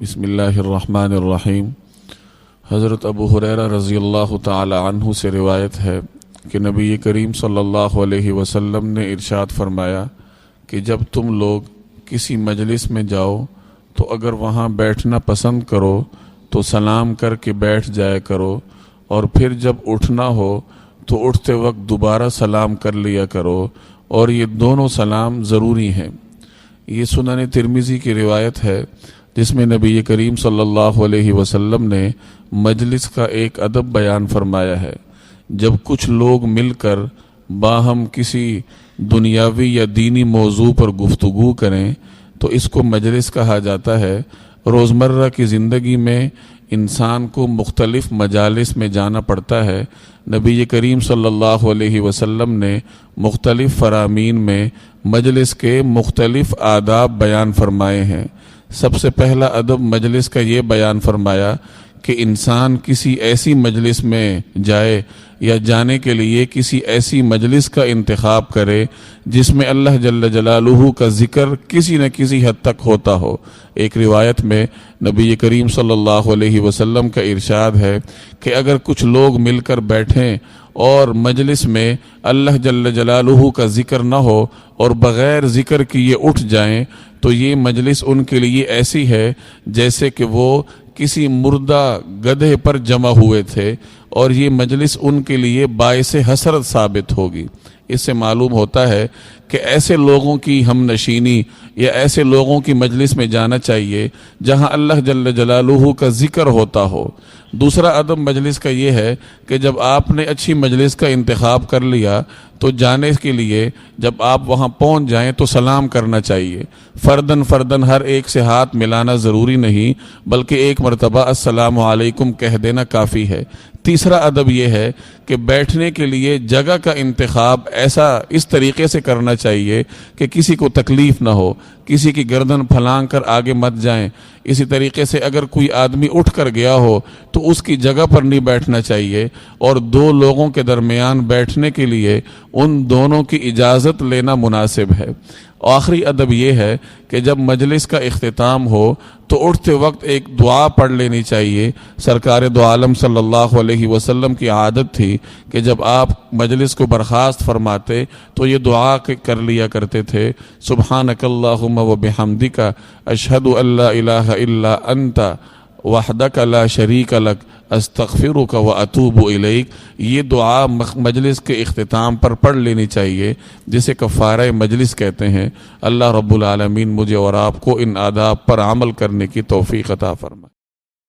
بسم اللہ الرحمن الرحیم۔ حضرت ابو ہریرہ رضی اللہ تعالی عنہ سے روایت ہے کہ نبی کریم صلی اللہ علیہ وسلم نے ارشاد فرمایا کہ جب تم لوگ کسی مجلس میں جاؤ تو اگر وہاں بیٹھنا پسند کرو تو سلام کر کے بیٹھ جایا کرو، اور پھر جب اٹھنا ہو تو اٹھتے وقت دوبارہ سلام کر لیا کرو، اور یہ دونوں سلام ضروری ہیں۔ یہ سنن ترمذی کی روایت ہے جس میں نبی کریم صلی اللہ علیہ وسلم نے مجلس کا ایک ادب بیان فرمایا ہے۔ جب کچھ لوگ مل کر باہم کسی دنیاوی یا دینی موضوع پر گفتگو کریں تو اس کو مجلس کہا جاتا ہے۔ روزمرہ کی زندگی میں انسان کو مختلف مجالس میں جانا پڑتا ہے۔ نبی کریم صلی اللہ علیہ وسلم نے مختلف فرامین میں مجلس کے مختلف آداب بیان فرمائے ہیں۔ سب سے پہلا ادب مجلس کا یہ بیان فرمایا کہ انسان کسی ایسی مجلس میں جائے یا جانے کے لیے کسی ایسی مجلس کا انتخاب کرے جس میں اللہ جل جلالہ کا ذکر کسی نہ کسی حد تک ہوتا ہو۔ ایک روایت میں نبی کریم صلی اللہ علیہ وسلم کا ارشاد ہے کہ اگر کچھ لوگ مل کر بیٹھیں اور مجلس میں اللہ جل جلالہ کا ذکر نہ ہو اور بغیر ذکر کی یہ اٹھ جائیں تو یہ مجلس ان کے لیے ایسی ہے جیسے کہ وہ کسی مردہ گدھے پر جمع ہوئے تھے، اور یہ مجلس ان کے لیے باعث حسرت ثابت ہوگی۔ اس سے معلوم ہوتا ہے کہ ایسے لوگوں کی ہم نشینی یا ایسے لوگوں کی مجلس میں جانا چاہیے جہاں اللہ جل جلالہ کا ذکر ہوتا ہو۔ دوسرا ادب مجلس کا یہ ہے کہ جب آپ نے اچھی مجلس کا انتخاب کر لیا تو جانے کے لیے جب آپ وہاں پہنچ جائیں تو سلام کرنا چاہیے۔ فردن ہر ایک سے ہاتھ ملانا ضروری نہیں، بلکہ ایک مرتبہ السلام علیکم کہہ دینا کافی ہے۔ تیسرا ادب یہ ہے کہ بیٹھنے کے لیے جگہ کا انتخاب اس طریقے سے کرنا چاہیے کہ کسی کو تکلیف نہ ہو، کسی کی گردن پھلانگ کر آگے مت جائیں۔ اسی طریقے سے اگر کوئی آدمی اٹھ کر گیا ہو تو اس کی جگہ پر نہیں بیٹھنا چاہیے، اور دو لوگوں کے درمیان بیٹھنے کے لیے ان دونوں کی اجازت لینا مناسب ہے۔ آخری ادب یہ ہے کہ جب مجلس کا اختتام ہو تو اٹھتے وقت ایک دعا پڑھ لینی چاہیے۔ سرکار دو عالم صلی اللہ علیہ وسلم کی عادت تھی کہ جب آپ مجلس کو برخاست فرماتے تو یہ دعا کر لیا کرتے تھے، سبحانک اللہم و بحمدک اشہد ان لا الہ الا انت وحدک لا شریک لک استغفرک و اتوب الیک۔ یہ دعا مجلس کے اختتام پر پڑھ لینی چاہیے جسے کفارہ مجلس کہتے ہیں۔ اللہ رب العالمین مجھے اور آپ کو ان آداب پر عمل کرنے کی توفیق عطا فرمائے۔